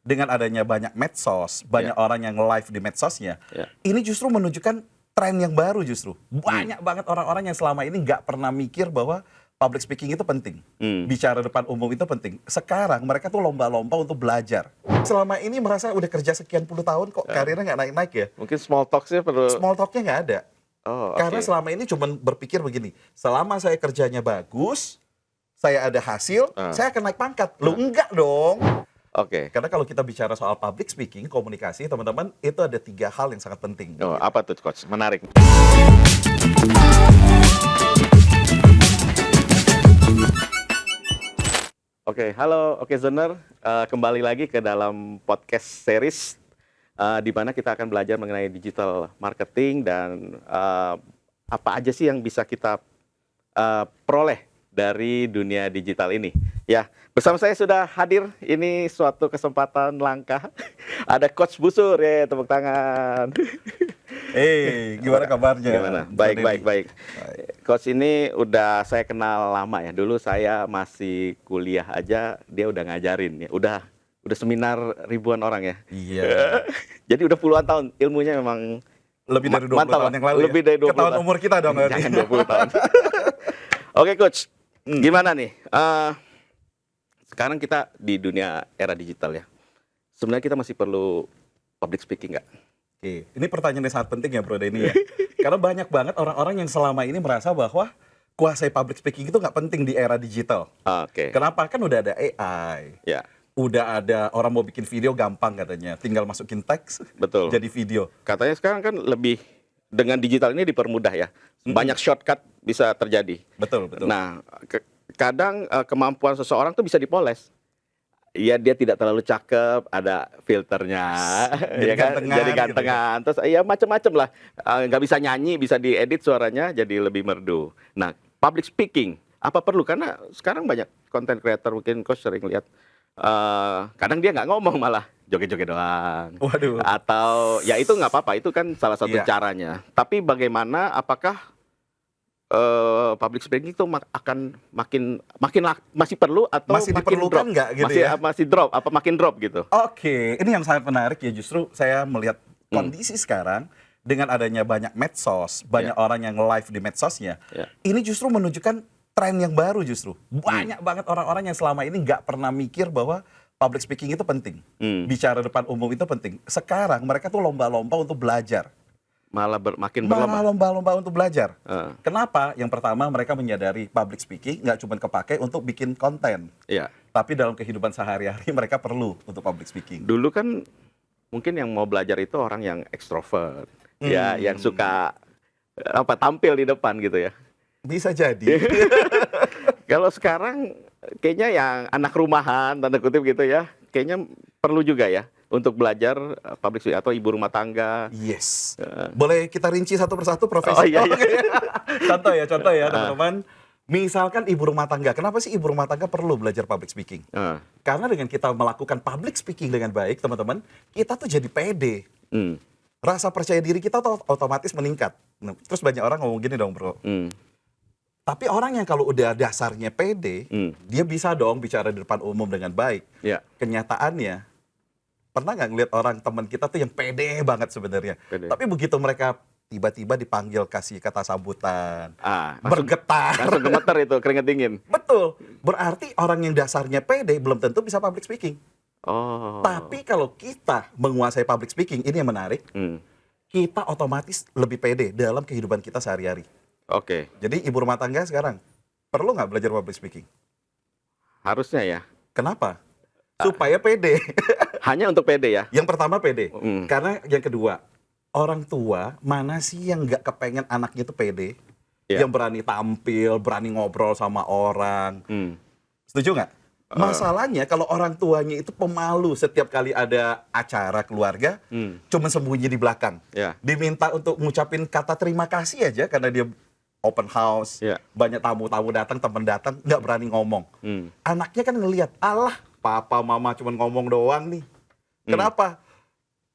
dengan adanya banyak medsos, banyak orang yang live di medsosnya, ini justru menunjukkan tren yang baru justru. Banyak banget orang-orang yang selama ini nggak pernah mikir bahwa public speaking itu penting. Bicara depan umum itu penting. Sekarang mereka tuh lomba-lomba untuk belajar. Selama ini merasa udah kerja sekian puluh tahun kok karirnya nggak naik-naik ya. Mungkin small talk-nya perlu... Small talk-nya nggak ada. Oh, Karena selama ini cuma berpikir begini, selama saya kerjanya bagus, saya ada hasil, saya akan naik pangkat. Loh enggak dong. Karena kalau kita bicara soal public speaking, komunikasi, teman-teman, itu ada 3 hal yang sangat penting. Oh, apa tuh, Coach? Menarik. Halo Zoner. Kembali lagi ke dalam podcast series di mana kita akan belajar mengenai digital marketing dan apa aja sih yang bisa kita peroleh dari dunia digital ini. Ya, bersama saya sudah hadir, ini suatu kesempatan langka. Ada Coach Busur, ya, tepuk tangan. Gimana kabarnya? Gimana? Baik. Coach ini udah saya kenal lama ya. Dulu saya masih kuliah aja, dia udah ngajarin ya. Udah seminar ribuan orang ya. Iya. Jadi udah puluhan tahun, ilmunya memang lebih dari 20 tahun yang lalu. Lebih dari 20 tahun. tahun. Umur kita dong. Jangan 20 tahun. Oke, Coach. Gimana nih? Sekarang kita di dunia era digital ya. Sebenarnya kita masih perlu public speaking nggak? Ini pertanyaan yang sangat penting ya, Bro Denny ya. Karena banyak banget orang-orang yang selama ini merasa bahwa kuasai public speaking itu nggak penting di era digital. Kenapa? Kan udah ada AI. Ya. Udah ada orang mau bikin video gampang katanya. Tinggal masukin teks, betul, jadi video. Katanya sekarang kan lebih dengan digital ini dipermudah ya. Banyak shortcut bisa terjadi. Betul. Nah, kadang kemampuan seseorang tuh bisa dipoles. Ya, dia tidak terlalu cakep, ada filternya, jadi gantengan, gitu. Terus ya macam-macam lah. Nggak bisa nyanyi, bisa diedit suaranya jadi lebih merdu. Nah, public speaking apa perlu? Karena sekarang banyak content creator, mungkin Coach sering lihat, kadang dia nggak ngomong, malah joget-joget doang. Waduh. Atau ya itu nggak apa-apa, itu kan salah satu caranya. Tapi bagaimana, apakah public speaking itu akan makin masih perlu atau masih makin diperlukan drop? Nggak gitu Masih drop, apa makin drop gitu? Ini yang sangat menarik ya, justru saya melihat kondisi sekarang dengan adanya banyak medsos, banyak orang yang live di medsosnya, ini justru menunjukkan tren yang baru justru. Banyak banget orang-orang yang selama ini nggak pernah mikir bahwa public speaking itu penting. Bicara depan umum itu penting. Sekarang mereka tuh lomba-lomba untuk belajar. Malah makin lomba-lomba untuk belajar. Kenapa? Yang pertama, mereka menyadari public speaking nggak cuma kepake untuk bikin konten. Tapi dalam kehidupan sehari-hari mereka perlu untuk public speaking. Dulu kan mungkin yang mau belajar itu orang yang ekstrovert. Ya, yang suka tampil di depan gitu ya. Bisa jadi. Kalau sekarang kayaknya yang anak rumahan, tanda kutip gitu ya, kayaknya perlu juga ya untuk belajar public speaking, atau ibu rumah tangga. Yes. Boleh kita rinci satu persatu profesi? Oh iya. Contoh ya teman-teman. Misalkan ibu rumah tangga. Kenapa sih ibu rumah tangga perlu belajar public speaking? Karena dengan kita melakukan public speaking dengan baik, teman-teman, kita tuh jadi pede. Rasa percaya diri kita tuh otomatis meningkat. Terus banyak orang ngomong gini dong, Bro. Tapi orang yang kalau udah dasarnya pede, dia bisa dong bicara di depan umum dengan baik. Kenyataannya, pernah nggak ngeliat orang teman kita tuh yang pede banget sebenarnya. Tapi begitu mereka tiba-tiba dipanggil kasih kata sambutan, bergetar. Langsung gemeter itu, keringet dingin. Betul. Berarti orang yang dasarnya pede belum tentu bisa public speaking. Tapi kalau kita menguasai public speaking, ini yang menarik. Kita otomatis lebih pede dalam kehidupan kita sehari-hari. Jadi ibu rumah tangga sekarang perlu nggak belajar public speaking? Harusnya ya. Kenapa? Supaya pede. Hanya untuk pede ya? Yang pertama pede. Karena yang kedua, orang tua mana sih yang nggak kepengen anaknya itu pede? Yang berani tampil, berani ngobrol sama orang. Setuju nggak? Masalahnya kalau orang tuanya itu pemalu, setiap kali ada acara keluarga, cuma sembunyi di belakang. Diminta untuk ngucapin kata terima kasih aja karena dia open house, banyak tamu-tamu datang, teman datang, nggak berani ngomong. Anaknya kan ngelihat, alah papa mama cuma ngomong doang nih. Kenapa?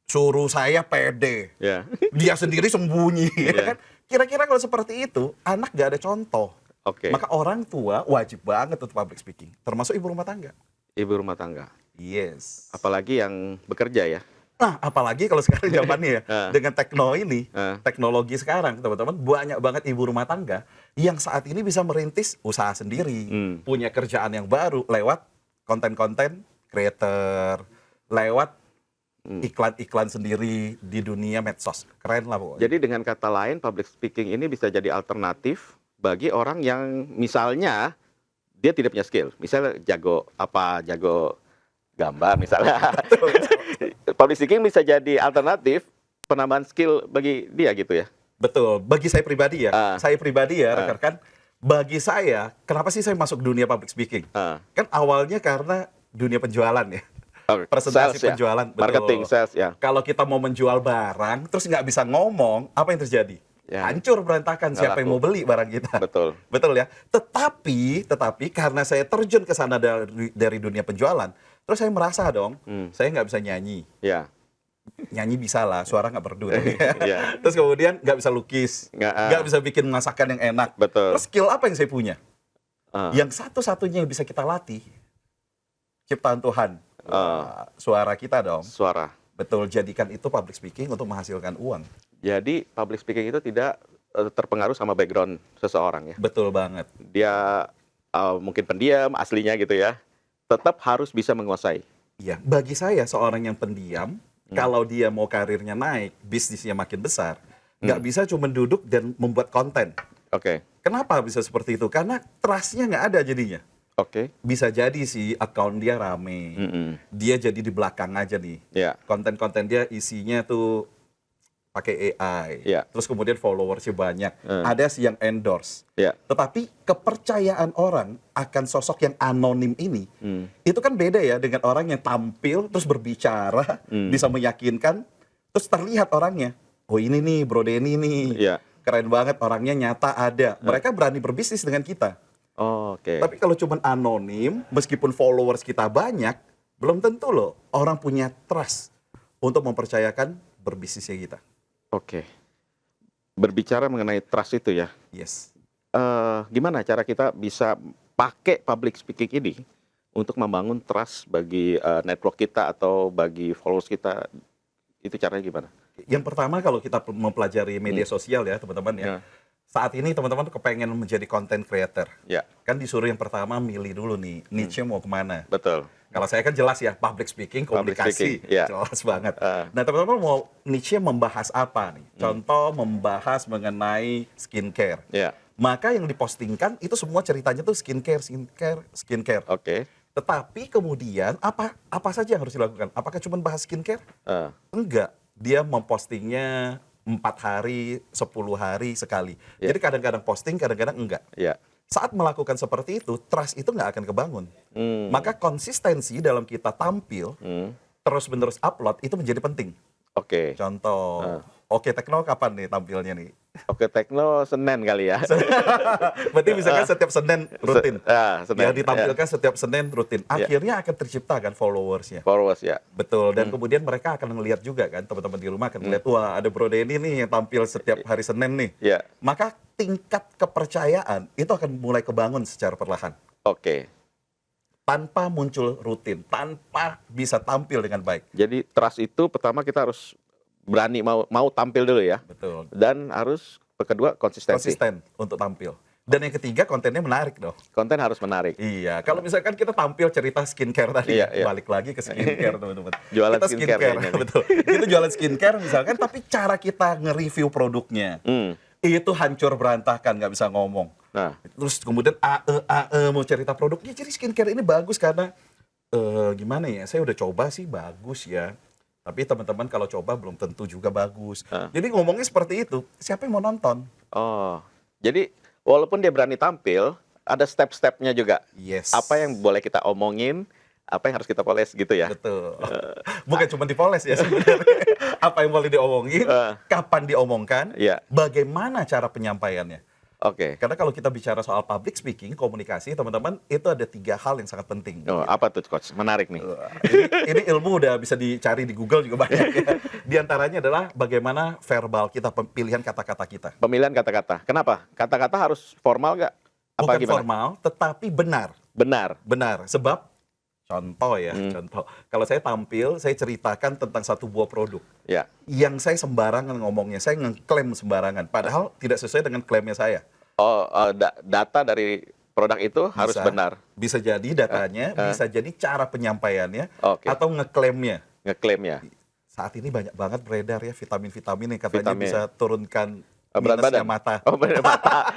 Suruh saya pede. Dia sendiri sembunyi. Kan? Kira-kira kalau seperti itu, anak nggak ada contoh. Maka orang tua wajib banget untuk public speaking, termasuk ibu rumah tangga. Ibu rumah tangga. Yes. Apalagi yang bekerja ya. Nah, apalagi kalau sekarang zamannya ya, dengan teknologi sekarang, teman-teman, banyak banget ibu rumah tangga yang saat ini bisa merintis usaha sendiri, punya kerjaan yang baru lewat konten-konten creator, lewat iklan-iklan sendiri di dunia medsos. Keren lah pokoknya. Jadi dengan kata lain, public speaking ini bisa jadi alternatif bagi orang yang misalnya dia tidak punya skill. Misalnya jago gambar misalnya. Public speaking bisa jadi alternatif penambahan skill bagi dia gitu ya. Betul. Bagi saya pribadi ya, rekan-rekan, bagi saya, kenapa sih saya masuk dunia public speaking? Kan awalnya karena dunia penjualan ya. Presentasi Sales, penjualan, ya. Marketing, sales ya. Kalau kita mau menjual barang, terus nggak bisa ngomong, apa yang terjadi? Ya. Hancur berantakan, siapa yang mau beli barang kita? Betul. Betul ya. Tetapi karena saya terjun ke sana dari dunia penjualan, terus saya merasa dong, saya nggak bisa nyanyi. Ya. Nyanyi bisa lah, suara nggak merdu. Ya. Terus kemudian nggak bisa lukis, nggak bisa bikin masakan yang enak. Betul. Terus skill apa yang saya punya? Yang satu-satunya yang bisa kita latih, ciptaan Tuhan. Suara kita dong. Suara. Betul, jadikan itu public speaking untuk menghasilkan uang. Jadi public speaking itu tidak terpengaruh sama background seseorang ya. Betul banget. Dia mungkin pendiam aslinya gitu ya. Tetap harus bisa menguasai. Iya, bagi saya seorang yang pendiam, kalau dia mau karirnya naik, bisnisnya makin besar, nggak bisa cuma duduk dan membuat konten. Oke. Kenapa bisa seperti itu? Karena trust-nya nggak ada jadinya. Oke. Bisa jadi sih account dia rame, dia jadi di belakang aja nih. Ya. Konten-konten dia isinya tuh pakai AI, Ya. terus kemudian followersnya banyak, ada sih yang endorse. Ya. Tetapi kepercayaan orang akan sosok yang anonim ini, itu kan beda ya dengan orang yang tampil terus berbicara, bisa meyakinkan, terus terlihat orangnya. Oh ini nih Bro Denny nih, Ya. keren banget orangnya, nyata ada. Mereka berani berbisnis dengan kita. Oh, oke. Tapi kalau cuma anonim, meskipun followers kita banyak, belum tentu loh orang punya trust untuk mempercayakan berbisnisnya kita. Oke. Berbicara mengenai trust itu ya. Yes. Gimana cara kita bisa pakai public speaking ini untuk membangun trust bagi network kita atau bagi followers kita? Itu caranya gimana? Yang pertama kalau kita mempelajari media sosial ya teman-teman ya. Saat ini teman-teman kepengen menjadi content creator. Ya. Kan disuruh yang pertama milih dulu nih, niche mau kemana. Betul. Kalau saya kan jelas ya, public speaking, komunikasi, ya. jelas banget. Nah teman-teman mau niche membahas apa nih? Contoh membahas mengenai skincare. Ya. Maka yang dipostingkan itu semua ceritanya tuh skincare. Oke. Tetapi kemudian apa saja yang harus dilakukan? Apakah cuma bahas skincare? Enggak. Dia mempostingnya 4 hari, 10 hari sekali. Jadi kadang-kadang posting, kadang-kadang enggak. Ya. Saat melakukan seperti itu, trust itu nggak akan kebangun. Maka konsistensi dalam kita tampil, terus-menerus upload, itu menjadi penting. Oke. Contoh, Oke Tekno kapan nih tampilnya nih? Oke Tekno Senin kali ya. Berarti misalkan setiap Senin rutin. Senin, Ya ditampilkan setiap Senin rutin. Akhirnya akan tercipta kan followersnya. Followers ya. Betul, dan kemudian mereka akan ngelihat juga kan, teman-teman di rumah akan ngelihat, wah ada Bro Denny nih yang tampil setiap hari Senin nih. Ya. Maka tingkat kepercayaan itu akan mulai kebangun secara perlahan. Oke. Tanpa muncul rutin, tanpa bisa tampil dengan baik. Jadi trust itu pertama kita harus berani mau tampil dulu ya. Betul. Dan harus kedua konsistensi. Konsisten untuk tampil. Dan yang ketiga kontennya menarik dong. Konten harus menarik. Iya, kalau misalkan kita tampil cerita skincare tadi, Iya. balik lagi ke skincare teman-teman. Jualan Kita skincare. betul. Kita jualan skincare misalkan, tapi cara kita nge-review produknya itu hancur berantakan, nggak bisa ngomong. Nah, Terus kemudian mau cerita produknya, jadi skincare ini bagus karena gimana ya? Saya udah coba sih bagus ya. Tapi teman-teman kalau coba belum tentu juga bagus. Jadi ngomongnya seperti itu, siapa yang mau nonton? oh, jadi walaupun dia berani tampil, ada step-stepnya juga. Yes. Apa yang boleh kita omongin, apa yang harus kita poles gitu ya. Betul. Bukan cuma dipoles ya sebenarnya. Apa yang boleh diomongin, kapan diomongkan, Iya. bagaimana cara penyampaiannya. Oke. Karena kalau kita bicara soal public speaking, komunikasi, teman-teman, itu ada 3 hal yang sangat penting. Oh, apa tuh Coach? Menarik nih. Ini ilmu udah bisa dicari di Google juga banyak ya. Di antaranya adalah bagaimana verbal kita, pilihan kata-kata kita. Pemilihan kata-kata. Kenapa? Kata-kata harus formal nggak? Apa Bukan gimana? formal, tetapi benar. Benar. Benar. Sebab, Contoh ya, contoh. Kalau saya tampil, saya ceritakan tentang satu buah produk. Ya. Yang saya sembarangan ngomongnya, saya ngeklaim sembarangan. Padahal tidak sesuai dengan klaimnya saya. Data dari produk itu harus benar. Bisa jadi datanya, bisa jadi cara penyampaiannya, Oke. atau ngeklaimnya. Ngeklaimnya. Saat ini banyak banget beredar ya vitamin-vitamin yang katanya bisa turunkan berat minusnya badan. mata. Oh, berat mata.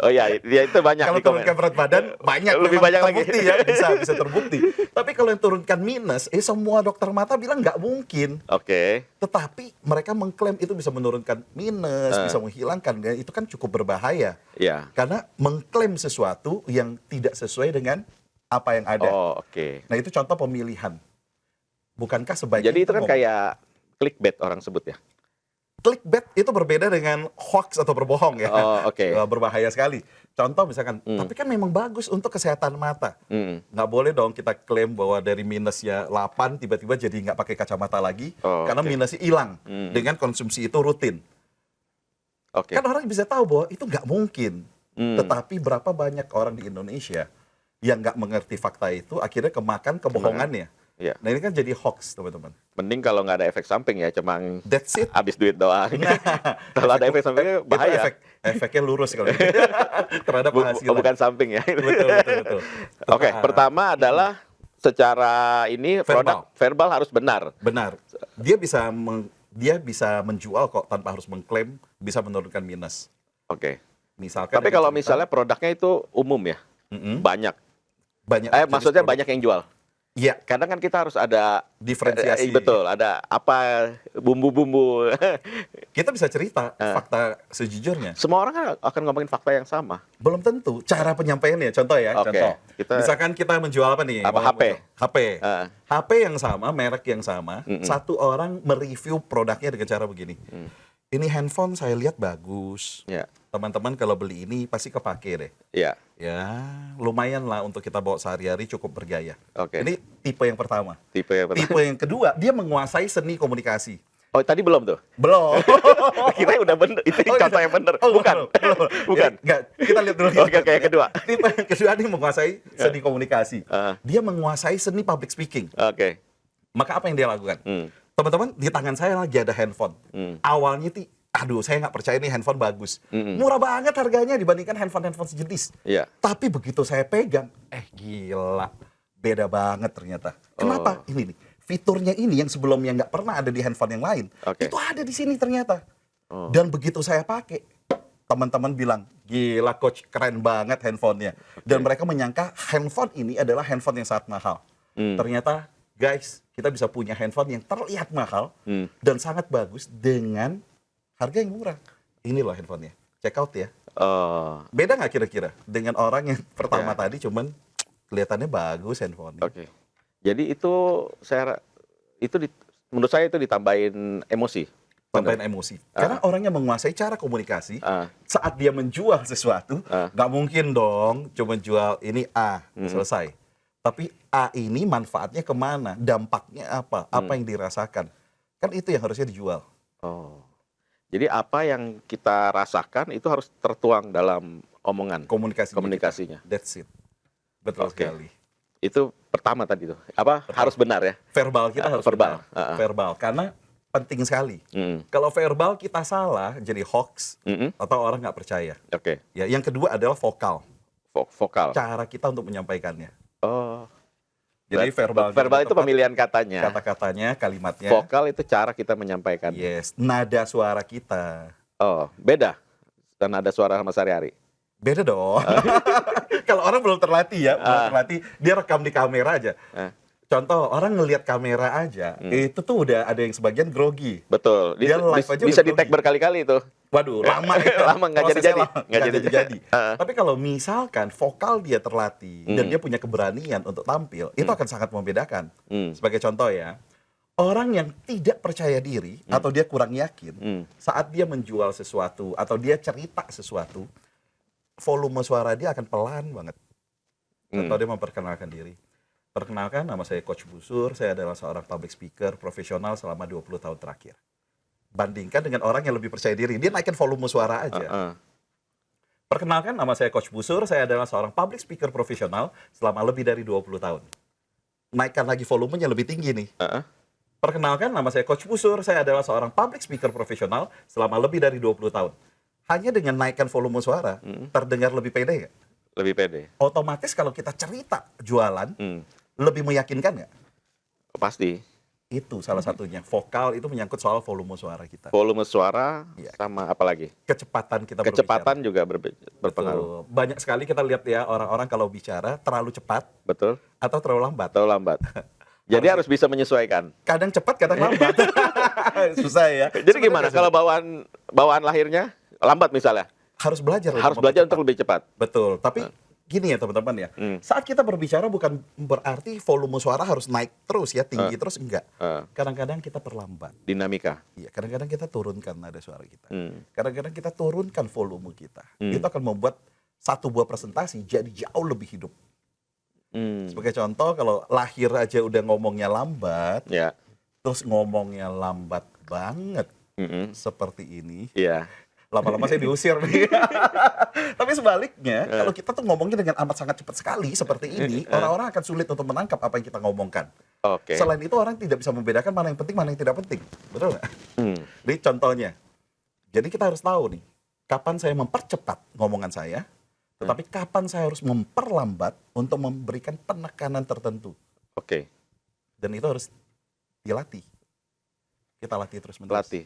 Oh ya, itu banyak Kalau di komen. turunkan berat badan banyak, Lebih memang banyak lagi. terbukti ya, bisa terbukti. Tapi kalau yang turunkan minus, semua dokter mata bilang nggak mungkin. Oke. Tetapi mereka mengklaim itu bisa menurunkan minus, bisa menghilangkan, dan itu kan cukup berbahaya. Ya. Karena mengklaim sesuatu yang tidak sesuai dengan apa yang ada. Oh, oke. Nah itu contoh pemilihan. Bukankah sebaiknya Jadi itu kan kayak clickbait orang sebut ya. clickbait itu berbeda dengan hoax atau berbohong ya. Oh, oke. Berbahaya sekali. Contoh misalkan, tapi kan memang bagus untuk kesehatan mata. Nggak boleh dong kita klaim bahwa dari minusnya 8 tiba-tiba jadi nggak pakai kacamata lagi, karena minusnya hilang dengan konsumsi itu rutin. Oke. Kan orang bisa tahu bahwa itu nggak mungkin. Tetapi berapa banyak orang di Indonesia yang nggak mengerti fakta itu, akhirnya kemakan kebohongannya. Ya. Nah ini kan jadi hoax, teman-teman. Mending kalau nggak ada efek samping ya, cuma That's it. habis duit doang. Kalau ada efek sampingnya bahaya. Itu efeknya lurus kalau gitu. Terhadap penghasilan. Bukan samping ya. Betul. Oke, pertama adalah secara ini produk verbal harus benar. Benar. Dia bisa menjual kok tanpa harus mengklaim, bisa menurunkan minus. Oke. Misalkan. Tapi kalau misalnya produknya itu umum ya, banyak. Maksudnya banyak yang jual. Iya. Kadang kan kita harus ada diferensiasi. Betul, ada apa bumbu-bumbu. Kita bisa cerita fakta sejujurnya. Semua orang kan akan ngomongin fakta yang sama. Belum tentu. Cara penyampaiannya, contoh ya. Contoh. Misalkan kita menjual apa nih? HP. HP yang sama, merek yang sama. Satu orang mereview produknya dengan cara begini. Ini handphone saya lihat bagus. Teman-teman kalau beli ini pasti kepake deh. Iya. Ya, lumayan lah untuk kita bawa sehari-hari, cukup bergaya. Oke. Ini tipe yang pertama. Tipe yang kedua, dia menguasai seni komunikasi. Oh, tadi belum tuh? Belum. Kita udah bener. Itu contoh yang bener. Bukan. Bukan. Enggak, kita lihat dulu. Oke, yang kedua. Tipe yang kedua dia menguasai seni komunikasi. Dia menguasai seni public speaking. Oke. Maka apa yang dia lakukan? Teman-teman, di tangan saya lagi ada handphone. Awalnya aduh, saya nggak percaya nih handphone bagus. Murah banget harganya dibandingkan handphone-handphone sejenis. Iya. Tapi begitu saya pegang, gila, beda banget ternyata. Kenapa? Ini nih, fiturnya ini yang sebelumnya nggak pernah ada di handphone yang lain, itu ada di sini ternyata. Dan begitu saya pakai, teman-teman bilang, gila coach, keren banget handphonenya. Dan mereka menyangka handphone ini adalah handphone yang sangat mahal. Ternyata, guys, kita bisa punya handphone yang terlihat mahal dan sangat bagus dengan harga yang murah. Ini loh handphonenya. Check out ya. Beda nggak kira-kira dengan orang yang pertama tadi cuman kelihatannya bagus handphonenya. Oke. Jadi itu menurut saya itu ditambahin emosi. Tambahin emosi. Karena orangnya menguasai cara komunikasi. Saat dia menjual sesuatu, nggak mungkin dong cuma jual ini A, selesai. Tapi A ini manfaatnya kemana? Dampaknya apa? Apa yang dirasakan? Kan itu yang harusnya dijual. Jadi apa yang kita rasakan itu harus tertuang dalam omongan. Komunikasinya. That's it. Betul sekali. Itu pertama tadi tuh. Harus benar ya? Verbal kita harus benar. Verbal. Karena penting sekali. Kalau verbal kita salah, jadi hoax, atau orang nggak percaya. Oke. Ya, yang kedua adalah vokal. Vokal. Cara kita untuk menyampaikannya. Jadi verbal itu pemilihan katanya. Kata-katanya, kalimatnya. Vokal itu cara kita menyampaikan. Yes, nada suara kita. Beda dan nada suara sama sehari-hari. Beda dong. Kalau orang belum terlatih ya, dia rekam di kamera aja. Contoh, orang ngelihat kamera aja, itu tuh udah ada yang sebagian grogi. Betul. Dia live aja bisa di-tag berkali-kali itu. Waduh, lama. Lama nggak jadi. Tapi kalau misalkan vokal dia terlatih dan dia punya keberanian untuk tampil, itu akan sangat membedakan. Sebagai contoh ya, orang yang tidak percaya diri atau dia kurang yakin, saat dia menjual sesuatu atau dia cerita sesuatu, volume suara dia akan pelan banget. Atau dia memperkenalkan diri. Perkenalkan, nama saya Coach Busur, saya adalah seorang public speaker profesional selama 20 tahun terakhir. Bandingkan dengan orang yang lebih percaya diri, dia naikin volume suara aja. Perkenalkan, nama saya Coach Busur, saya adalah seorang public speaker profesional selama lebih dari 20 tahun. naikkan lagi volumenya lebih tinggi nih. Perkenalkan, nama saya Coach Busur. Saya adalah seorang public speaker profesional selama lebih dari 20 tahun. Hanya dengan naikkan volume suara, terdengar lebih pede nggak? Lebih pede. Otomatis kalau kita cerita jualan, lebih meyakinkan nggak? Pasti. Itu salah satunya. Vokal itu menyangkut soal volume suara kita. Volume suara Iya. sama apa lagi? Kecepatan kita Kecepatan berbicara. juga berpengaruh. Betul. Banyak sekali kita lihat ya orang-orang kalau bicara terlalu cepat Betul. atau terlalu lambat. Atau lambat. Jadi harus bisa menyesuaikan. Kadang cepat, kadang lambat. Susah ya. Jadi gimana kalau bawaan lahirnya lambat misalnya? Harus belajar. Harus belajar untuk lebih cepat. Betul. Tapi gini ya teman-teman ya. Saat kita berbicara bukan berarti volume suara harus naik terus ya, tinggi terus, enggak. Kadang-kadang kita perlambat. Dinamika. Iya, kadang-kadang kita turunkan nada suara kita. Kadang-kadang kita turunkan volume kita. Itu akan membuat satu buah presentasi jadi jauh lebih hidup. Sebagai contoh, kalau lahir aja udah ngomongnya lambat, Ya. terus ngomongnya lambat banget seperti ini, Iya. lama-lama saya diusir nih. Tapi sebaliknya, kalau kita tuh ngomongnya dengan amat sangat cepat sekali seperti ini, orang-orang akan sulit untuk menangkap apa yang kita ngomongkan. Oke. Selain itu, orang tidak bisa membedakan mana yang penting, mana yang tidak penting. Betul nggak? Jadi contohnya, jadi kita harus tahu nih, kapan saya mempercepat ngomongan saya, tetapi kapan saya harus memperlambat untuk memberikan penekanan tertentu. Oke. Dan itu harus dilatih. Kita latih terus-menerus. Latih.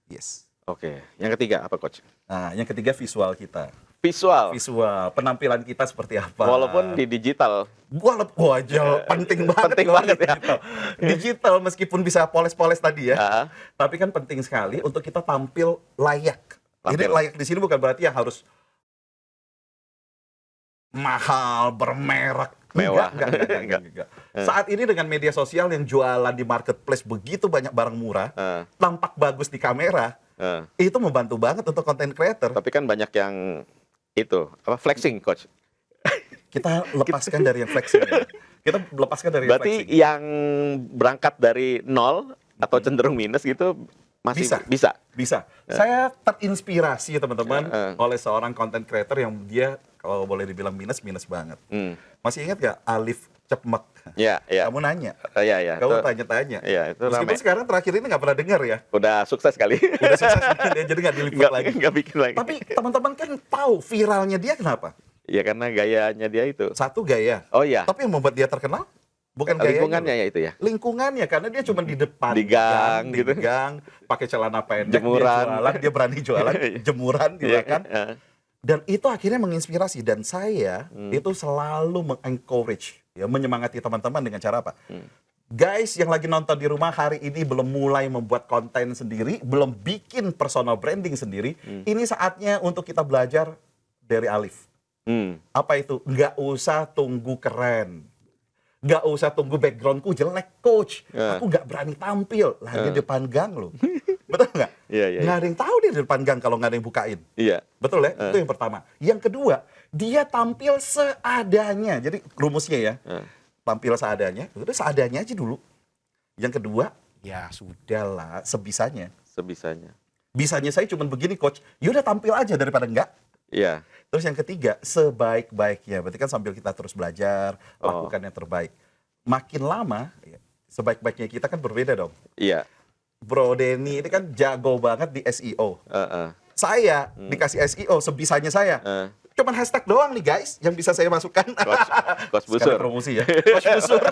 Yes. Oke. Yang ketiga apa, Coach? Nah, yang ketiga visual kita. Visual. Visual, penampilan kita seperti apa. Walaupun di digital. Wajah penting banget. Penting banget ya. Digital meskipun bisa poles-poles tadi ya. Tapi kan penting sekali untuk kita tampil layak. Jadi layak di sini bukan berarti yang harus mahal, bermerek, mewah. Enggak. Saat ini dengan media sosial yang jualan di marketplace begitu banyak barang murah, tampak bagus di kamera, itu membantu banget untuk content creator. Tapi kan banyak yang itu apa flexing, Coach. Kita lepaskan dari yang flexing. Kita lepaskan dari Berarti yang flexing. yang berangkat dari nol atau cenderung minus gitu masih bisa. Saya terinspirasi teman-teman oleh seorang content creator yang dia kalau boleh dibilang minus banget. Masih ingat gak Alif Cepmek? Ya. Kamu nanya. Iya. Kamu tanya-tanya. Iya, itu meskipun rame. sekarang terakhir ini nggak pernah dengar ya. Udah sukses kali. Udah sukses dia, jadi nggak diliput lagi. Nggak bikin lagi. Tapi teman-teman kan tahu viralnya dia kenapa? Ya karena gayanya dia itu. Satu gaya. Oh iya. Tapi yang membuat dia terkenal bukan gayanya. Lingkungannya ya itu ya. Lingkungannya karena dia cuma di depan Di gang gitu. di gang, pakai celana pendek, Jemuran. dia berani jualan jemuran di Iya belakang. kan? Dan itu akhirnya menginspirasi dan saya itu selalu mengencourage ya, menyemangati teman-teman dengan cara apa? Guys yang lagi nonton di rumah hari ini belum mulai membuat konten sendiri, belum bikin personal branding sendiri, ini saatnya untuk kita belajar dari Alif. Apa itu? Nggak usah tunggu keren. Nggak usah tunggu backgroundku jelek, coach. Aku nggak berani tampil. Lah di depan gang loh. Betul nggak? Iya. Nggak ada yang tahu dia di depan gang kalau nggak ada yang bukain. Iya. Betul ya? Itu yang pertama. Yang kedua, dia tampil seadanya. Jadi rumusnya ya, tampil seadanya. Udah seadanya aja dulu. Yang kedua, ya sudahlah, sebisanya. Bisanya saya cuma begini, coach. Yaudah tampil aja daripada enggak. Iya. Terus yang ketiga, sebaik-baiknya. Berarti kan sambil kita terus belajar, lakukan yang terbaik. Makin lama, sebaik-baiknya kita kan berbeda dong. Iya. Bro Denny ini kan jago banget di SEO. Saya dikasih SEO sebisanya saya. Cuman hashtag doang nih guys yang bisa saya masukkan. Coach Sekali Busur. promosi ya. Coach Busur.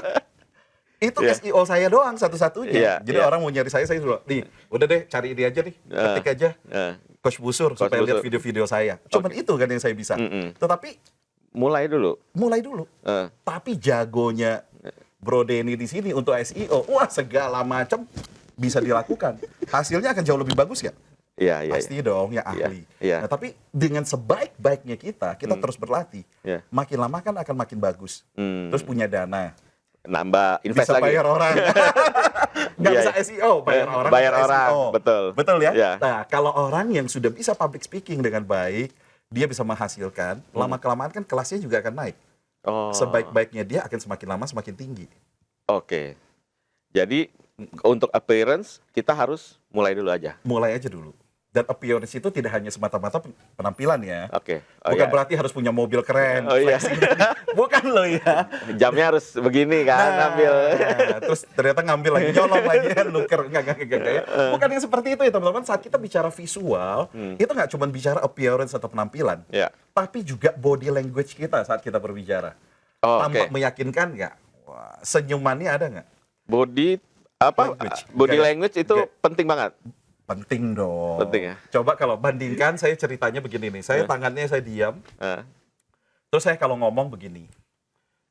Itu SEO saya doang satu-satunya. Jadi orang mau nyari saya dulu. Nih, udah deh cari ini aja nih. Ketik aja. Coach Busur supaya lihat video-video saya. Cuman itu kan yang saya bisa. Tetapi mulai dulu. Tapi jagonya Bro Denny di sini untuk SEO, wah segala macam bisa dilakukan. Hasilnya akan jauh lebih bagus ya? Iya. Pasti dong, ya ahli. Iya. Nah, tapi dengan sebaik-baiknya kita terus berlatih. Makin lama kan akan makin bagus. Terus punya dana. Nambah invest Bisa lagi. bayar orang. Nggak bisa SEO, bayar orang. Bayar bisa orang, SEO. betul. Betul ya? Iya. Nah, kalau orang yang sudah bisa public speaking dengan baik, dia bisa menghasilkan, lama-kelamaan kan kelasnya juga akan naik. Sebaik-baiknya dia akan semakin lama semakin tinggi. Oke. Jadi untuk appearance kita harus mulai dulu aja. Mulai aja dulu. Dan appearance itu tidak hanya semata-mata penampilan ya. Oke. Bukan berarti harus punya mobil keren, flexing. Bukan loh ya. Jamnya harus begini kan, ngambil. Terus ternyata ngambil lagi, nyolong lagi, nuker. Enggak. Bukan yang seperti itu ya teman-teman. Saat kita bicara visual, itu nggak cuma bicara appearance atau penampilan. Tapi juga body language kita saat kita berbicara. Tampak meyakinkan nggak? Wah, senyumannya ada nggak? Body language itu penting banget. Penting dong. Penting ya. Coba kalau bandingkan, saya ceritanya begini nih. Saya tangannya saya diam. Terus saya kalau ngomong begini.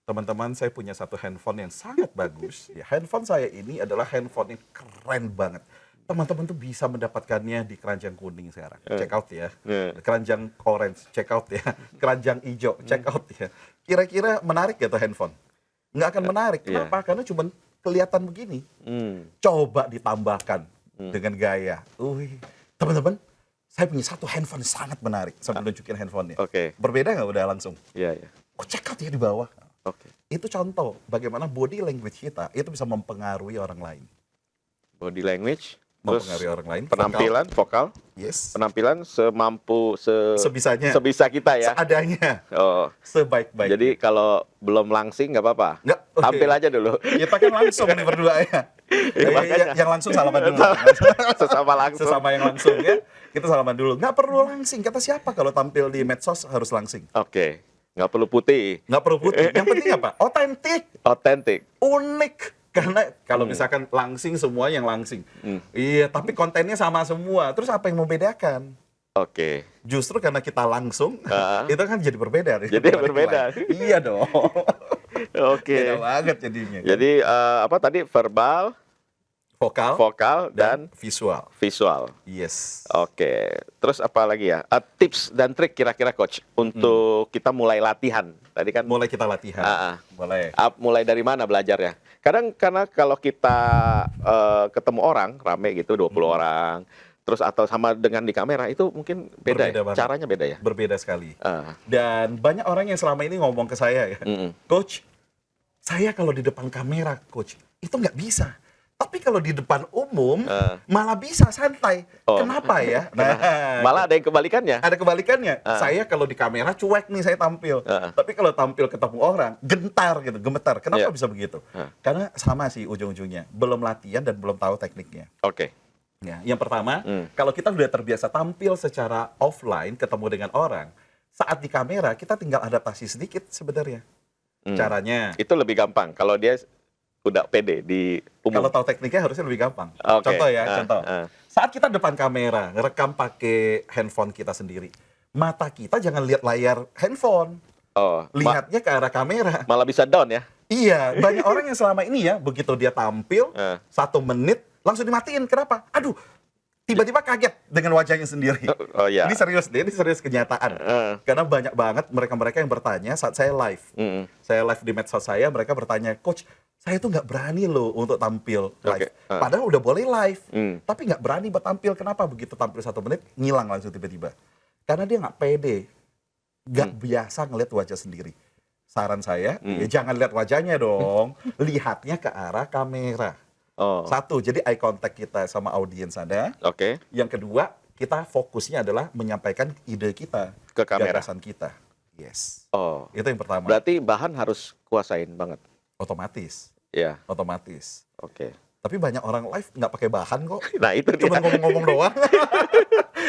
Teman-teman, saya punya satu handphone yang sangat bagus. Ya, handphone saya ini adalah handphone yang keren banget. Teman-teman tuh bisa mendapatkannya di keranjang kuning sekarang. Check out ya. Keranjang orange, check out ya. Keranjang hijau, check out ya. Kira-kira menarik ya tuh handphone? Nggak akan menarik. Kenapa? Karena cuma kelihatan begini. Coba ditambahkan dengan gaya. Teman-teman, saya punya satu handphone sangat menarik. Sambil nunjukin handphonenya. Berbeda nggak udah langsung? Iya. Check out ya di bawah. Itu contoh bagaimana body language kita itu bisa mempengaruhi orang lain. Body language, mempengaruhi orang lain. Penampilan, vokal. Yes. Penampilan sebisanya. Sebisa kita ya. Seadanya. Sebaik-baik. Jadi kalau belum langsing nggak apa-apa. Tampil aja dulu. Kita kan langsung nih berdua ya. Yang langsung salaman dulu. Sesama yang langsung ya. Kita salaman dulu. Nggak perlu langsing. Kata siapa kalau tampil di medsos harus langsing? Nggak perlu putih. Nggak perlu putih. Yang penting apa? Otentik. Unik. Karena kalau misalkan langsing, semua yang langsing. Iya, tapi kontennya sama semua. Terus apa yang membedakan? Justru karena kita langsung, itu kan jadi berbeda. Jadi berbeda. Iya dong. Beda banget jadinya. Kan? Jadi tadi verbal, vokal dan visual. Yes. Terus apa lagi ya? Tips dan trik kira-kira coach untuk kita mulai latihan. Tadi kan mulai kita latihan. Mulai dari mana belajarnya? Kadang karena kalau kita ketemu orang rame gitu 20 orang, terus atau sama dengan di kamera itu mungkin beda ya? Caranya beda ya? Berbeda sekali. Dan banyak orang yang selama ini ngomong ke saya ya, Coach, saya kalau di depan kamera, Coach, itu nggak bisa. Tapi kalau di depan umum, malah bisa santai. Kenapa ya? Malah ada yang kebalikannya. Ada kebalikannya. Saya kalau di kamera cuek nih saya tampil. Tapi kalau tampil ketemu orang, gentar gitu, gemetar. Kenapa bisa begitu? Karena sama sih ujung-ujungnya. Belum latihan dan belum tahu tekniknya. Ya, yang pertama, kalau kita sudah terbiasa tampil secara offline, ketemu dengan orang, saat di kamera kita tinggal adaptasi sedikit sebenarnya. Caranya. Itu lebih gampang. Kalau dia udah pede di umum. Kalau tahu tekniknya harusnya lebih gampang. Contoh ya, contoh. Saat kita depan kamera, ngerekam pakai handphone kita sendiri, mata kita jangan lihat layar handphone. Lihatnya ke arah kamera. Malah bisa down ya? Iya, banyak orang yang selama ini ya, begitu dia tampil, 1 menit, langsung dimatiin. Kenapa? Aduh, tiba-tiba kaget dengan wajahnya sendiri. Ini serius deh, ini serius kenyataan. Karena banyak banget mereka-mereka yang bertanya saat saya live. Saya live di medsos saya, mereka bertanya, Coach, saya tuh nggak berani loh untuk tampil live. Padahal udah boleh live, tapi nggak berani buat tampil. Kenapa? Begitu tampil 1 menit, ngilang langsung tiba-tiba. Karena dia nggak pede, nggak biasa ngeliat wajah sendiri. Saran saya, ya jangan lihat wajahnya dong, lihatnya ke arah kamera. Satu, jadi eye contact kita sama audiens ada. Yang kedua, kita fokusnya adalah menyampaikan ide kita ke kamera, gagasan kita. Yes. Itu yang pertama. Berarti bahan harus kuasain banget. Otomatis. Iya. Otomatis. Tapi banyak orang live nggak pakai bahan kok. Nah itu cuma ngomong-ngomong doang.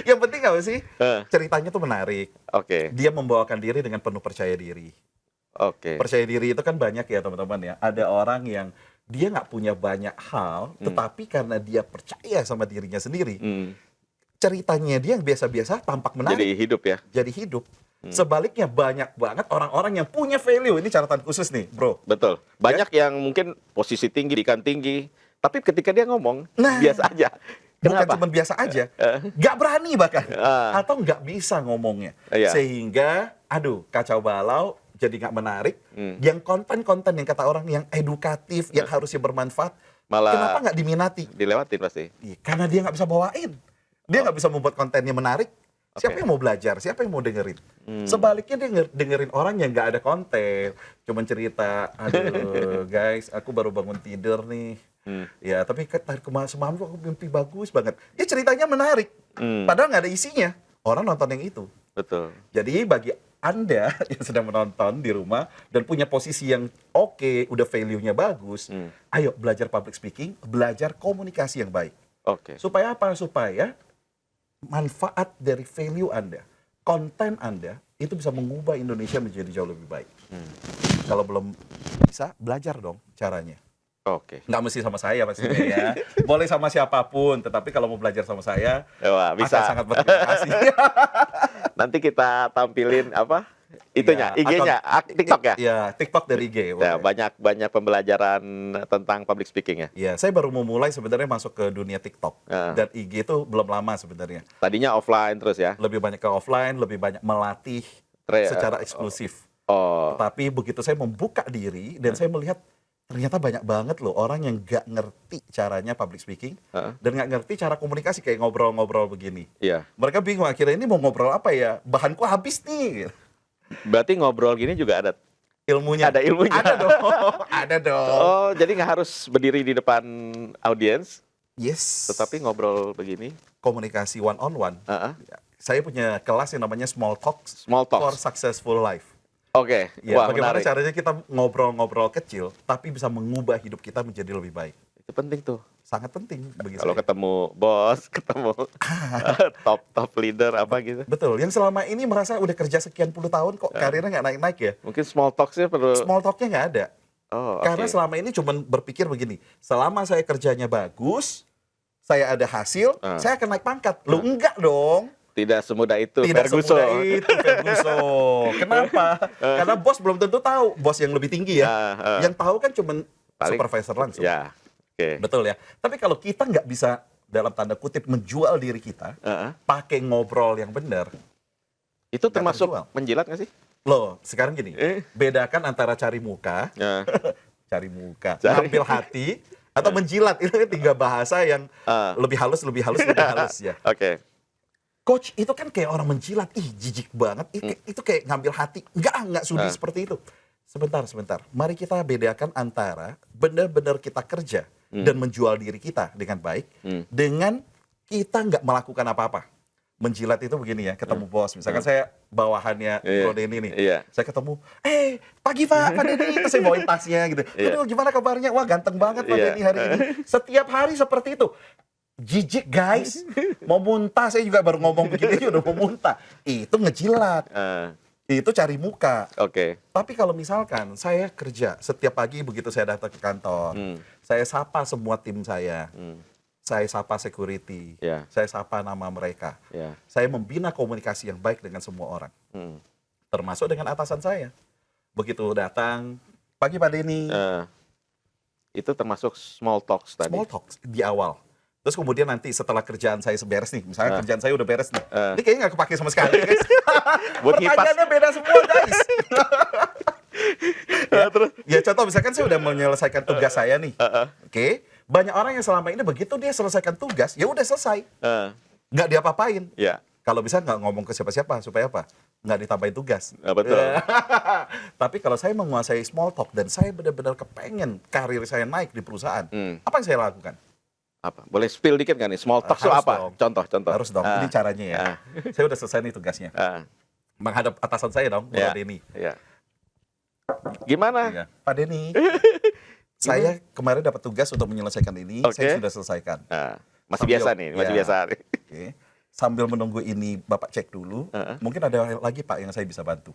Yang penting apa sih? Ceritanya tuh menarik. Dia membawakan diri dengan penuh percaya diri. Percaya diri itu kan banyak ya teman-teman ya. Ada orang yang dia nggak punya banyak hal, tetapi karena dia percaya sama dirinya sendiri, ceritanya dia yang biasa-biasa tampak menarik. Jadi hidup ya? Jadi hidup. Sebaliknya banyak banget orang-orang yang punya value. Ini catatan khusus nih, bro. Betul. Banyak yang mungkin posisi tinggi, pendidikan tinggi, tapi ketika dia ngomong, biasa aja. Bukan cuma biasa aja, nggak berani bahkan, atau nggak bisa ngomongnya. Sehingga, aduh, kacau balau, jadi nggak menarik. Yang konten-konten yang kata orang yang edukatif, yang harusnya bermanfaat, malah kenapa nggak diminati? Dilewatin pasti. Karena dia nggak bisa bawain. Dia nggak bisa membuat kontennya menarik. Siapa yang mau belajar? Siapa yang mau dengerin? Sebaliknya dia dengerin orang yang nggak ada konten. Cuma cerita, aduh guys, aku baru bangun tidur nih. Ya, tapi semalam tuh aku mimpi bagus banget. Ya ceritanya menarik. Padahal nggak ada isinya. Orang nonton yang itu. Betul. Jadi bagi Anda yang sedang menonton di rumah dan punya posisi yang oke, udah value-nya bagus, ayo belajar public speaking, belajar komunikasi yang baik. Oke. Supaya apa? Supaya manfaat dari value Anda, konten Anda, itu bisa mengubah Indonesia menjadi jauh lebih baik. Kalau belum bisa, belajar dong caranya. Oke. Nggak mesti sama saya pastinya ya. Boleh sama siapapun, tetapi kalau mau belajar sama saya, Wah, bisa. akan sangat berterima kasih. Nanti kita tampilin apa? Itunya, Ya, IG-nya, TikTok ya? Iya, TikTok dari IG. Ya, boleh. banyak pembelajaran tentang public speaking ya. Iya, saya baru mau mulai sebenarnya masuk ke dunia TikTok. Dan IG itu belum lama sebenarnya. Tadinya offline terus ya? Lebih banyak ke offline, lebih banyak melatih secara eksklusif. Tapi begitu saya membuka diri dan saya melihat ternyata banyak banget loh orang yang nggak ngerti caranya public speaking dan nggak ngerti cara komunikasi kayak ngobrol-ngobrol begini. Iya. Mereka bingung akhirnya ini mau ngobrol apa ya? Bahanku habis nih. Berarti ngobrol gini juga ada Ilmunya. Ada ilmunya. Ada dong. Ada dong. Oh, jadi nggak harus berdiri di depan audiens, Yes. tetapi ngobrol begini. Komunikasi one on one. Saya punya kelas yang namanya Small Talks Small for talks. Successful Life. Oke. Ya, Wah, bagaimana menarik. caranya kita ngobrol-ngobrol kecil tapi bisa mengubah hidup kita menjadi lebih baik. Itu penting tuh. Sangat penting bagi Kalau saya. ketemu bos, ketemu top leader apa gitu. Betul, yang selama ini merasa udah kerja sekian puluh tahun kok karirnya nggak naik-naik ya. Mungkin small talks-nya perlu. Small talk-nya nggak ada. Oh, Karena oke. selama ini cuma berpikir begini, selama saya kerjanya bagus, saya ada hasil, saya akan naik pangkat. Loh enggak dong. Tidak semudah itu, Tidak Ferguson. semudah itu, Ferguson. Kenapa? Karena bos belum tentu tahu, bos yang lebih tinggi ya. Yang tahu kan cuma Paling- supervisor langsung. Ya, oke. Betul ya. Tapi kalau kita nggak bisa dalam tanda kutip menjual diri kita, pakai ngobrol yang benar, Itu termasuk terjual. menjilat nggak sih? loh sekarang gini, bedakan antara cari muka, Ya. cari muka, Cari. ngambil hati, atau menjilat. Itu kan tiga bahasa yang lebih halus, lebih halus, lebih halus ya. Oke. Coach itu kan kayak orang menjilat, ih jijik banget, itu kayak ngambil hati. Enggak sudi seperti itu. Sebentar. Mari kita bedakan antara benar-benar kita kerja dan menjual diri kita dengan baik, dengan kita nggak melakukan apa-apa. Menjilat itu begini ya, ketemu bos. Misalkan saya bawahannya Bro Denny nih. Iya. Saya ketemu, pagi Pak Denny. Terus saya bawain tasnya gitu. Aduh gimana kabarnya? Wah ganteng banget Pak Iya. Denny hari ini. Setiap hari seperti itu. Jijik guys, mau muntah, saya juga baru ngomong begini aja udah mau muntah. Itu ngejilat, itu cari muka. Oke. Tapi kalau misalkan saya kerja setiap pagi begitu saya datang ke kantor, saya sapa semua tim saya, saya sapa security, Ya. saya sapa nama mereka, Ya. saya membina komunikasi yang baik dengan semua orang, termasuk dengan atasan saya. Begitu datang, pagi Pak Denny, Itu termasuk small talks tadi. small talk di awal. Terus kemudian nanti setelah kerjaan saya beres nih, misalnya kerjaan saya udah beres nih, ini kayaknya nggak kepake sama sekali guys. Buat ngipas. Pertanyaannya beda semua guys. Ya contoh misalkan saya udah menyelesaikan tugas saya nih, oke, banyak orang yang selama ini begitu dia selesaikan tugas, ya udah selesai, nggak diapa-apain. Ya. Kalau bisa nggak ngomong ke siapa-siapa supaya apa? Nggak ditambahin tugas. Betul. Tapi kalau saya menguasai small talk dan saya benar-benar kepengen karir saya naik di perusahaan, apa yang saya lakukan? Apa? Boleh spill dikit nggak nih? Small talks itu Harus apa? dong. Contoh. Harus dong, ini caranya ya. Saya udah selesai nih tugasnya. Menghadap atasan saya dong, Ya. Bro Denny. Ya. Gimana? Iya. Pak Denny, saya kemarin dapat tugas untuk menyelesaikan ini, Oke. saya sudah selesaikan. Masih Sambil- biasa nih, masih ya. biasa. Oke. Sambil menunggu ini Bapak cek dulu, mungkin ada lagi Pak yang saya bisa bantu.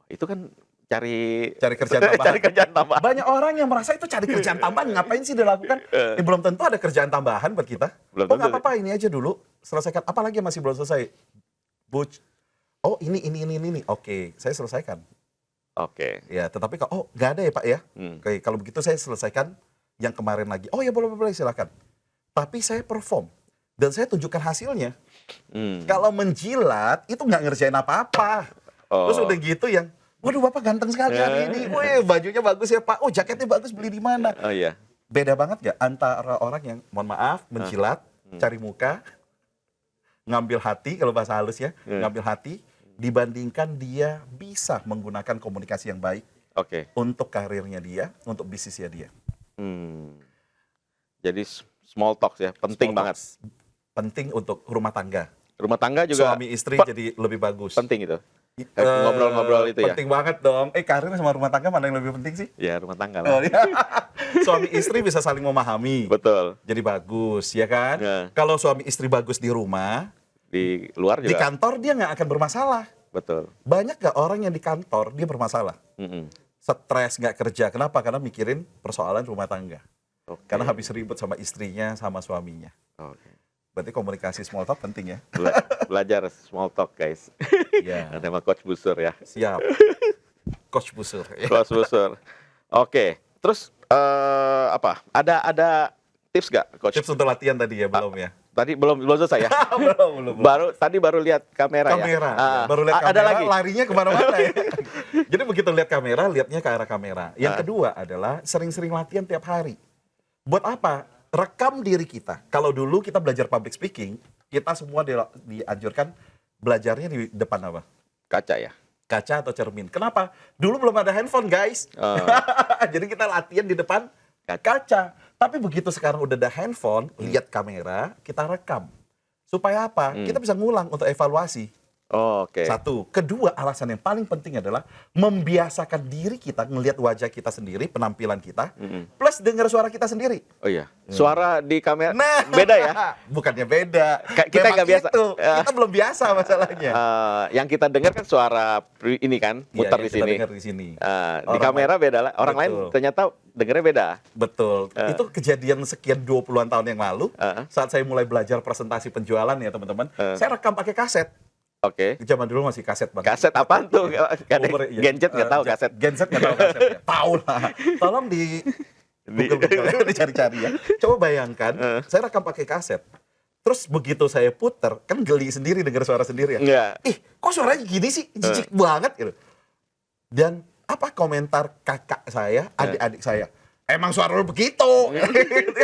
Itu kan cari Cari kerjaan tambahan. cari kerjaan tambahan. Banyak orang yang merasa itu cari kerjaan tambahan, ngapain sih dilakukan? Belum tentu ada kerjaan tambahan buat kita. Belum Oh tentu. nggak apa-apa, ini aja dulu, selesaikan. Apalagi yang masih belum selesai? Butch, oh ini. Oke, saya selesaikan. Oke. Ya, tetapi kalau nggak ada ya Pak ya. Oke, kalau begitu saya selesaikan yang kemarin lagi. Oh ya boleh silakan. Tapi saya perform dan saya tunjukkan hasilnya. Kalau menjilat itu nggak ngerjain apa-apa. Terus udah gitu yang, waduh Bapak ganteng sekali hari ini. Wih, bajunya bagus ya Pak. Oh jaketnya bagus, beli di mana? Oh iya. Beda banget nggak antara orang yang, mohon maaf, menjilat, cari muka, ngambil hati, kalau bahasa halus ya, ngambil hati, dibandingkan dia bisa menggunakan komunikasi yang baik Oke. untuk karirnya dia, untuk bisnisnya dia. Hmm. Jadi small talk ya, penting Small banget. talks. Penting untuk rumah tangga. Rumah tangga juga Suami istri jadi lebih bagus. penting itu. Ngobrol-ngobrol itu ya. Penting banget dong. Karir sama rumah tangga mana yang lebih penting sih? Ya, rumah tangga Oh, lah. iya. Suami istri bisa saling memahami. Betul. Jadi bagus, ya kan? Ya. Kalau suami istri bagus di rumah, Di luar di juga. kantor dia nggak akan bermasalah. Betul. Banyak nggak orang yang di kantor dia bermasalah? Mm-mm. Stres, nggak kerja. Kenapa? Karena mikirin persoalan rumah tangga. Oke. Karena habis ribut sama istrinya, sama suaminya. Oke. Berarti komunikasi small talk penting ya? Belajar small talk, guys. Iya. Nanti sama Coach Busur ya. Siap. Coach Busur. Coach Busur. Oke. Terus apa? Ada tips nggak, Coach? Tips untuk latihan tadi ya, belum ya? Tadi belum selesai ya. belum. Baru lihat kamera, Kamera. ya. Baru lihat kamera, Ada lagi. larinya kemana-mana ya. Jadi begitu lihat kamera, lihatnya ke arah kamera. Yang Ah. kedua adalah sering-sering latihan tiap hari. Buat apa? Rekam diri kita. Kalau dulu kita belajar public speaking, kita semua dianjurkan belajarnya di depan apa? Kaca ya. Kaca atau cermin. Kenapa? Dulu belum ada handphone, guys. Jadi kita latihan di depan kaca. Tapi begitu sekarang udah ada handphone, lihat kamera, kita rekam. Supaya apa? Kita bisa ngulang untuk evaluasi. Oh, oke. Satu. Kedua, alasan yang paling penting adalah membiasakan diri kita ngelihat wajah kita sendiri, penampilan kita, plus dengar suara kita sendiri. Oh iya. Suara di kamera Nah, beda ya. Bukannya beda. Kita Memang nggak biasa. itu. Kita belum biasa masalahnya. Yang kita dengar kan suara ini kan, Iya, muter yang di kita sini. dengar di sini. Di Orang kamera beda lah. Orang lain Betul. ternyata dengernya beda. Betul. Itu kejadian sekian 20-an tahun yang lalu, saat saya mulai belajar presentasi penjualan ya teman-teman, saya rekam pakai kaset. Oke. Zaman dulu masih kaset banget. Kaset apaan tuh? Gak ada Iya. Genjet nggak tahu kaset. Genset nggak tahu kaset ya. Tahu lah. Tolong di Google dicari-cari ya. Coba bayangkan, saya rekam pakai kaset. Terus begitu saya puter, kan geli sendiri dengar suara sendiri ya. Enggak. Ih, kok suaranya gini sih? Jijik banget gitu. Dan apa komentar kakak saya, adik-adik saya? Emang suara lu begitu.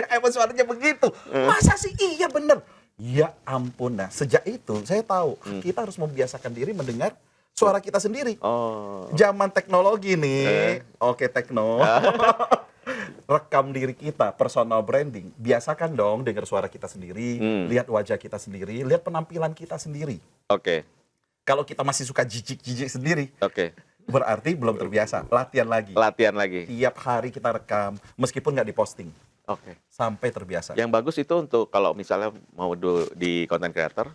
Emang suaranya begitu. Masa sih? Iya bener. Ya ampun. Nah, sejak itu saya tahu kita harus membiasakan diri mendengar suara kita sendiri. Oh. Zaman teknologi nih. Oke, tekno. Rekam diri kita, personal branding. Biasakan dong dengar suara kita sendiri, lihat wajah kita sendiri, lihat penampilan kita sendiri. Oke. Kalau kita masih suka jijik-jijik sendiri, Oke. berarti belum terbiasa. Latihan lagi. Latihan lagi. Tiap hari kita rekam, meskipun nggak diposting, Oke. sampai terbiasa. Yang bagus itu untuk kalau misalnya mau di content creator,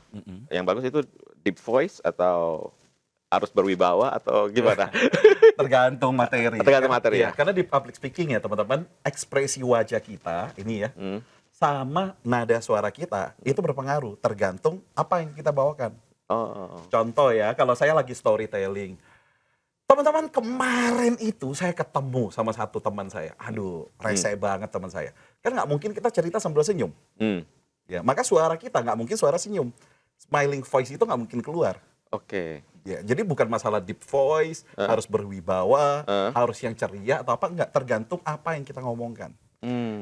yang bagus itu deep voice atau harus berwibawa atau gimana? Tergantung materi. Tergantung materi, Iya, ya. karena di public speaking ya teman-teman, ekspresi wajah kita ini ya, sama nada suara kita itu berpengaruh. Tergantung apa yang kita bawakan. Oh. Contoh ya, kalau saya lagi storytelling, teman-teman kemarin itu saya ketemu sama satu teman saya. Aduh, rese banget teman saya. Kan nggak mungkin kita cerita sambil senyum. Ya, maka suara kita nggak mungkin suara senyum. Smiling voice itu nggak mungkin keluar. Oke. Ya, jadi bukan masalah deep voice, harus berwibawa, harus yang ceria atau apa, nggak, tergantung apa yang kita ngomongkan.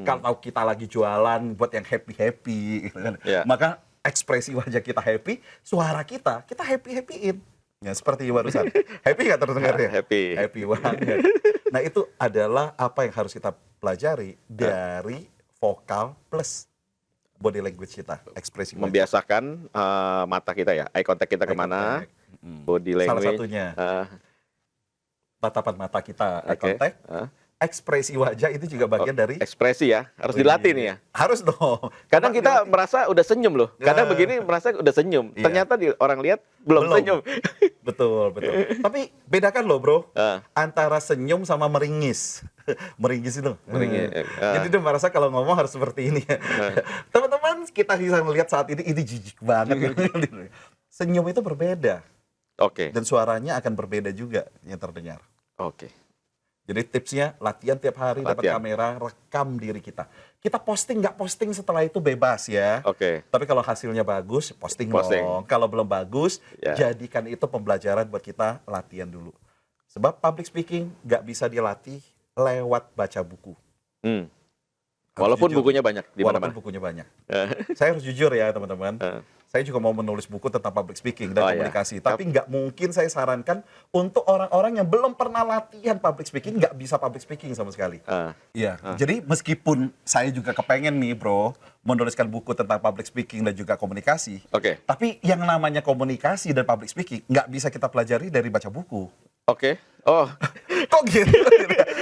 Kalau kita lagi jualan buat yang happy-happy, gitu kan. Ya. Maka ekspresi wajah kita happy, suara kita happy-happyin. Ya, seperti barusan. Happy nggak terdengar ya? Happy. Happy banget. Nah, itu adalah apa yang harus kita pelajari dari vokal plus body language kita, ekspresi wajah. Membiasakan mata kita ya, eye contact kita Eye kemana, contact. body language. Salah satunya, tatapan mata kita, eye Oke. contact. Ekspresi wajah itu juga bagian dari Ekspresi ya, harus dilatih nih ya. Harus dong. Kadang Karena kita dilatih. merasa udah senyum loh. Kadang Ya. begini merasa udah senyum. Iya. Ternyata orang lihat belum senyum. Betul. Tapi bedakan loh bro, Ah. antara senyum sama meringis. Meringis itu. Meringis, Jadi dia merasa kalau ngomong harus seperti ini. Teman-teman, kita bisa melihat saat ini jijik banget. Senyum itu berbeda. Oke. Dan suaranya akan berbeda juga yang terdengar. Oke. Jadi tipsnya latihan tiap hari, dapat Latihan. kamera, rekam diri kita. Kita posting nggak posting setelah itu bebas ya. Oke. Tapi kalau hasilnya bagus, posting Posting. dong. Kalau belum bagus, Ya. jadikan itu pembelajaran buat kita latihan dulu. Sebab public speaking nggak bisa dilatih lewat baca buku. Walaupun jujur. bukunya banyak di Walaupun mana-mana. bukunya banyak. Saya harus jujur ya teman-teman. Saya juga mau menulis buku tentang public speaking dan komunikasi. Tapi nggak mungkin saya sarankan untuk orang-orang yang belum pernah latihan public speaking, nggak bisa public speaking sama sekali. Iya. Jadi meskipun saya juga kepengen nih bro, menuliskan buku tentang public speaking dan juga komunikasi. Tapi yang namanya komunikasi dan public speaking nggak bisa kita pelajari dari baca buku. Oh, kok gitu?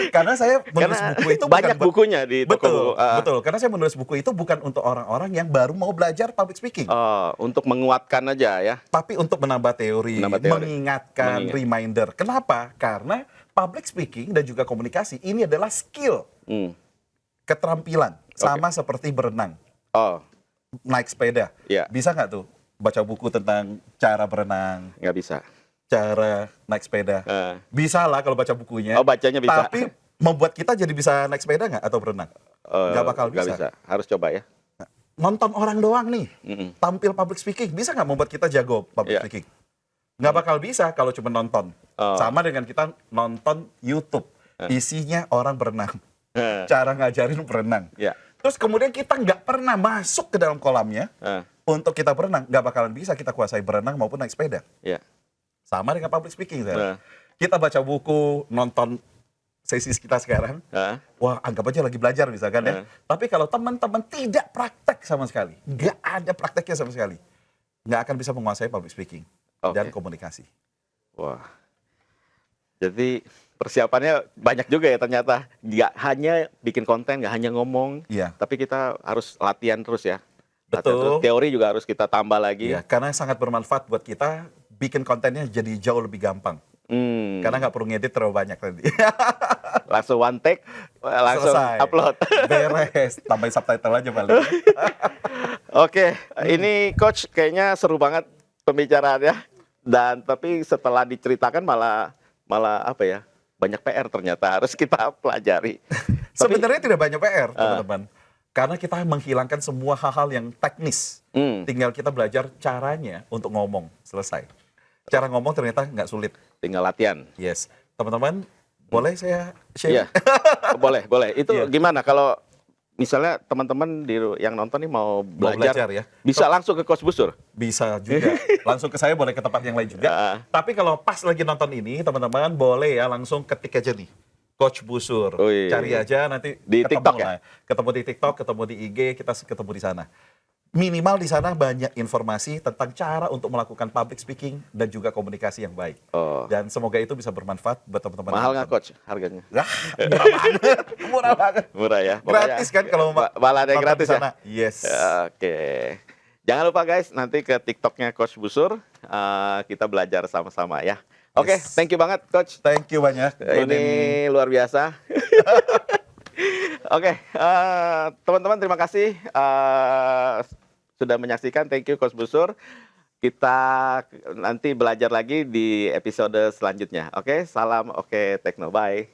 Karena saya menulis buku itu banyak bukunya di toko buku. Betul, karena saya menulis buku itu bukan untuk orang-orang yang baru mau belajar public speaking. Untuk menguatkan aja ya. Tapi untuk menambah teori, mengingatkan, reminder. Kenapa? Karena public speaking dan juga komunikasi ini adalah skill, keterampilan, sama seperti berenang, naik sepeda. Bisa nggak tuh baca buku tentang cara berenang? Nggak bisa. Cara naik sepeda. Bisa lah kalau baca bukunya. Bacanya bisa. Tapi membuat kita jadi bisa naik sepeda nggak atau berenang? Nggak bakal bisa. Harus coba ya. Nonton orang doang nih, tampil public speaking, bisa nggak membuat kita jago public speaking? Nggak bakal bisa kalau cuma nonton. Sama dengan kita nonton YouTube, isinya orang berenang. Cara ngajarin berenang. Terus kemudian kita nggak pernah masuk ke dalam kolamnya untuk kita berenang, nggak bakalan bisa kita kuasai berenang maupun naik sepeda. Sama dengan public speaking. Kita baca buku, nonton sesi kita sekarang, wah anggap aja lagi belajar misalkan ya. Tapi kalau teman-teman tidak praktek sama sekali, nggak ada prakteknya sama sekali, nggak akan bisa menguasai public speaking dan komunikasi. Wah, jadi persiapannya banyak juga ya ternyata. Nggak hanya bikin konten, nggak hanya ngomong, tapi kita harus latihan terus ya. Betul. Teori juga harus kita tambah lagi. Karena sangat bermanfaat buat kita, bikin kontennya jadi jauh lebih gampang. Karena nggak perlu ngedit terlalu banyak tadi. Langsung one take, langsung selesai. Upload. Beres, tambahin subtitle aja paling. Ini Coach kayaknya seru banget pembicaraannya. Dan tapi setelah diceritakan malah apa ya? Banyak PR ternyata harus kita pelajari. Sebenarnya tidak banyak PR, teman-teman. Karena kita menghilangkan semua hal-hal yang teknis. Tinggal kita belajar caranya untuk ngomong, selesai. Cara ngomong ternyata nggak sulit. Tinggal latihan. Yes. Teman-teman, boleh saya share? Boleh. Itu gimana kalau misalnya teman-teman yang nonton nih mau belajar ya? Bisa langsung ke Coach Busur? Bisa juga. Langsung ke saya, boleh ke tempat yang lain juga. Tapi kalau pas lagi nonton ini, teman-teman boleh ya langsung ketik aja nih. Coach Busur. Cari aja nanti di TikTok ya? Ketemu di TikTok, ketemu di IG, kita ketemu di sana. Minimal di sana banyak informasi tentang cara untuk melakukan public speaking dan juga komunikasi yang baik. Dan semoga itu bisa bermanfaat buat teman-teman. Mahal nggak Coach harganya? Murah banget. Murah banget. Murah ya? Gratis kan kalau malah ada yang gratis ya? Yes. Jangan lupa guys, nanti ke TikToknya Coach Busur, kita belajar sama-sama ya. Thank you banget Coach. Thank you banyak. Ini luar biasa. Teman-teman terima kasih sudah menyaksikan. Thank you Coach Busur. Kita nanti belajar lagi di episode selanjutnya. Salam Tekno. Bye.